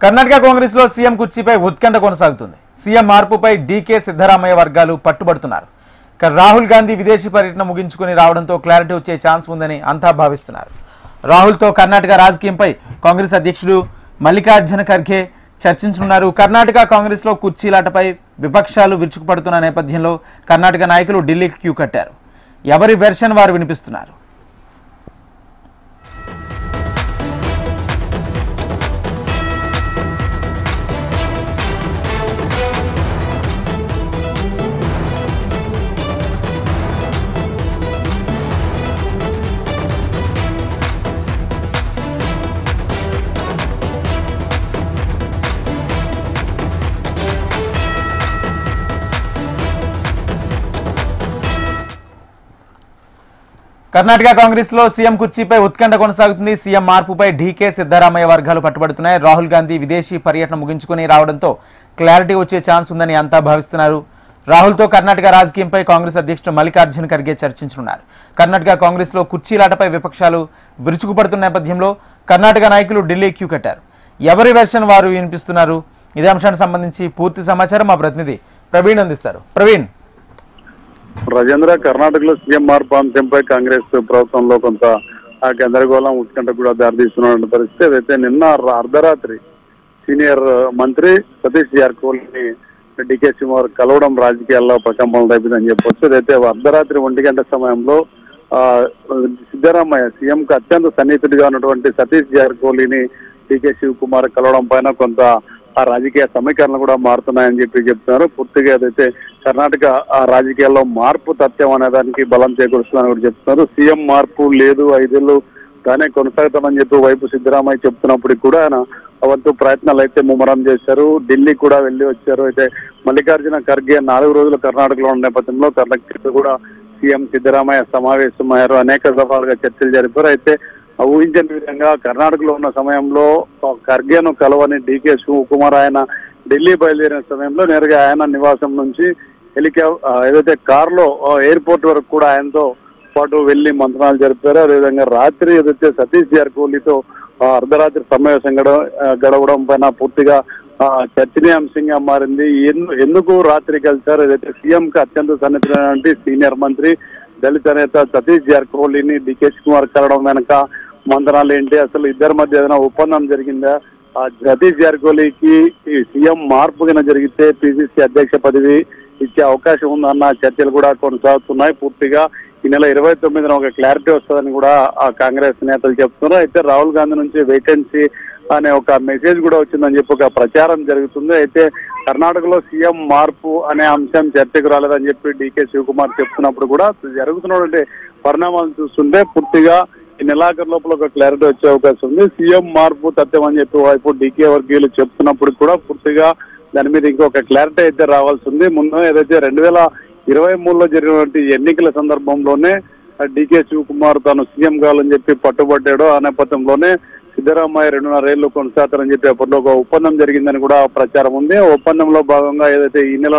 కర్ణాటక కాంగ్రెస్ లో సీఎం కుర్చీపై ఉత్కంఠ కొనసాగుతుంది. సీఎం మార్పుపై డీకే సిద్ధరామయ్య వర్గాలు పట్టుబడుతున్నారు. రాహుల్ గాంధీ విదేశీ పర్యటన ముగించుకుని రావడంతో క్లారిటీ వచ్చే ఛాన్స్ ఉందని అంతా భావిస్తున్నారు. రాహుల్తో కర్ణాటక రాజకీయంపై కాంగ్రెస్ అధ్యక్షుడు మల్లికార్జున ఖర్గే చర్చించనున్నారు. కర్ణాటక కాంగ్రెస్ లో కుర్చీలాటపై విపక్షాలు విరుచుకుపడుతున్న నేపథ్యంలో కర్ణాటక నాయకులు ఢిల్లీకి క్యూ కట్టారు. ఎవరి వెర్షన్ వారు వినిపిస్తున్నారు. కర్ణాటక కాంగ్రెస్ లో సీఎం కుర్చీపై ఉత్కంఠ కొనసాగుతుంది. సీఎం మార్పుపై డీకే సిద్ధరామయ్య వర్గాలు పట్టుబడుతున్నాయి. రాహుల్ గాంధీ విదేశీ పర్యటన ముగించుకుని రావడంతో క్లారిటీ వచ్చే ఛాన్స్ ఉందని అంతా భావిస్తున్నారు. రాహుల్తో కర్ణాటక రాజకీయంపై కాంగ్రెస్ అధ్యక్షుడు మల్లికార్జున ఖర్గే చర్చించనున్నారు. కర్ణాటక కాంగ్రెస్ లో కుర్చీలాటపై విపక్షాలు విరుచుకుపడుతున్న నేపథ్యంలో కర్ణాటక నాయకులు ఢిల్లీ క్యూ కట్టారు. ఎవరి వెర్షన్ వారు వినిపిస్తున్నారు. ఇదే అంశానికి సంబంధించి పూర్తి సమాచారం మా ప్రతినిధి ప్రవీణ్ అందిస్తారు. ప్రవీణ్. రాజేంద్ర, కర్ణాటకలో సీఎం మార్పు అంశంపై కాంగ్రెస్ ప్రభుత్వంలో కొంత గందరగోళం ఉత్కంఠ కూడా దారితీస్తున్న పరిస్థితి. అదైతే నిన్న అర్ధరాత్రి సీనియర్ మంత్రి సతీష్ జార్కిహోలీని డీకే శివకుమార్ కలవడం రాజకీయాల్లో ప్రకంపనలు రేపిందని చెప్పొచ్చు. అదైతే అర్ధరాత్రి 1 గంట సమయంలో సిద్ధరామయ్య సీఎం కు అత్యంత సన్నిహితుడిగా ఉన్నటువంటి సతీష్ జార్కిహోలీని డీకే శివకుమార్ కలవడం పైన కొంత ఆ రాజకీయ సమీకరణలు కూడా మారుతున్నాయని చెప్తున్నారు. పూర్తిగా ఏదైతే కర్ణాటక రాజకీయాల్లో మార్పు తథ్యం అనే దానికి బలం చేకూరుస్తుందని కూడా చెప్తున్నారు. సీఎం మార్పు లేదు, 5 ఏళ్ళు తానే కొనసాగుతామని చెప్పి వైపు సిద్ధరామయ్య చెప్తున్నప్పటికీ కూడా ఆయన వంతు ప్రయత్నాలు అయితే ముమ్మరం చేశారు. ఢిల్లీ కూడా వెళ్ళి వచ్చారు. అయితే మల్లికార్జున ఖర్గే 4 రోజులు కర్ణాటకలో ఉన్న నేపథ్యంలో కర్ణాటక కూడా సీఎం సిద్ధరామయ్య సమావేశమయ్యారు. అనేక దఫాలుగా చర్చలు జరిపారు. అయితే ఊహించని విధంగా కర్ణాటకలో ఉన్న సమయంలో ఖర్గేను కలవని డీకే శివకుమార్ ఆయన ఢిల్లీ బయలుదేరిన సమయంలో నేరుగా ఆయన నివాసం నుంచి ఏదైతే కారులో ఎయిర్పోర్ట్ వరకు కూడా ఆయనతో పాటు వెళ్లి మంత్రాలు జరిపారు. అదేవిధంగా రాత్రి ఏదైతే సతీష్ జార్కిహోలీతో అర్ధరాత్రి సమావేశం గడవడం పైన పూర్తిగా చర్చనీయాంశంగా మారింది. ఎందుకు రాత్రి కలిశారు? ఏదైతే సీఎం కు అత్యంత సన్నిహితులైనటువంటి సీనియర్ మంత్రి దళిత నేత సతీష్ జార్కిహోలీని డీకే శివకుమార్ కలవడం వెనక మంత్రాలు ఏంటి? అసలు ఇద్దరి మధ్య ఏదైనా ఒప్పందం జరిగిందా? సతీష్ జార్కిహోలీకి సీఎం మార్పు కింద జరిగితే పిసిసి అధ్యక్ష పదవి ఇచ్చే అవకాశం ఉందన్న చర్చలు కూడా కొనసాగుతున్నాయి. పూర్తిగా ఈ నెల 29న ఒక క్లారిటీ వస్తుందని కూడా ఆ కాంగ్రెస్ నేతలు చెప్తున్నారు. అయితే రాహుల్ గాంధీ నుంచి వేకెన్సీ అనే ఒక మెసేజ్ కూడా వచ్చిందని చెప్పి ఒక ప్రచారం జరుగుతుంది. అయితే కర్ణాటకలో సీఎం మార్పు అనే అంశం చర్చకు రాలేదని చెప్పి డీకే శివకుమార్ చెప్తున్నప్పుడు కూడా జరుగుతున్నటువంటి పరిణామాలను చూస్తుంటే పూర్తిగా ఈ నెలాఖరు లోపల ఒక క్లారిటీ వచ్చే అవకాశం ఉంది. సీఎం మార్పు తథ్యం అని చెప్పి వైపు డీకే వర్గీయులు చెప్తున్నప్పుడు కూడా పూర్తిగా దాని మీద ఇంకొక క్లారిటీ అయితే రావాల్సి ఉంది. ముందు ఏదైతే 2023లో జరిగినటువంటి ఎన్నికల సందర్భంలోనే డీకే శివకుమార్ తాను సీఎం కావాలని చెప్పి పట్టుబట్టాడో ఆ నేపథ్యంలోనే సిద్ధరామయ్య 2.5 ఏళ్లు కొనసాగుతారని చెప్పి అప్పట్లో ఒక ఒప్పందం జరిగిందని కూడా ప్రచారం ఉంది. ఒప్పందంలో భాగంగా ఏదైతే ఈ నెల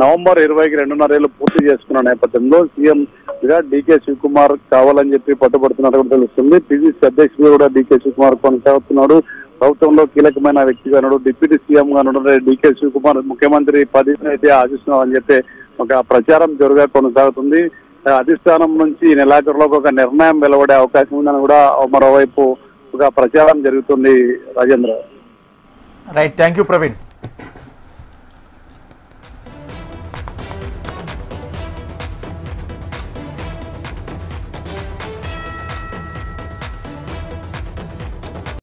నవంబర్ 20కి 2.5 ఏళ్లు పూర్తి చేసుకున్న నేపథ్యంలో సీఎం గా డీకే శివకుమార్ కావాలని చెప్పి పట్టుబడుతున్నట్టు కూడా తెలుస్తుంది. పిసిసి అధ్యక్షుడు కూడా డీకే శివకుమార్ కొనసాగుతున్నాడు. ప్రభుత్వంలో కీలకమైన వ్యక్తిగా ఉన్నాడు. డిప్యూటీ సీఎం గా ఉన్నాడు డీకే శివకుమార్. ముఖ్యమంత్రి పదవిని అయితే ఆశిస్తున్నామని చెప్పి ఒక ప్రచారం జోరుగా కొనసాగుతుంది. అధిష్టానం నుంచి ఈ నెలాఖరులోకి ఒక నిర్ణయం వెలువడే అవకాశం ఉందని కూడా మరోవైపు ఒక ప్రచారం జరుగుతుంది. Rajendra. Right, thank you Praveen.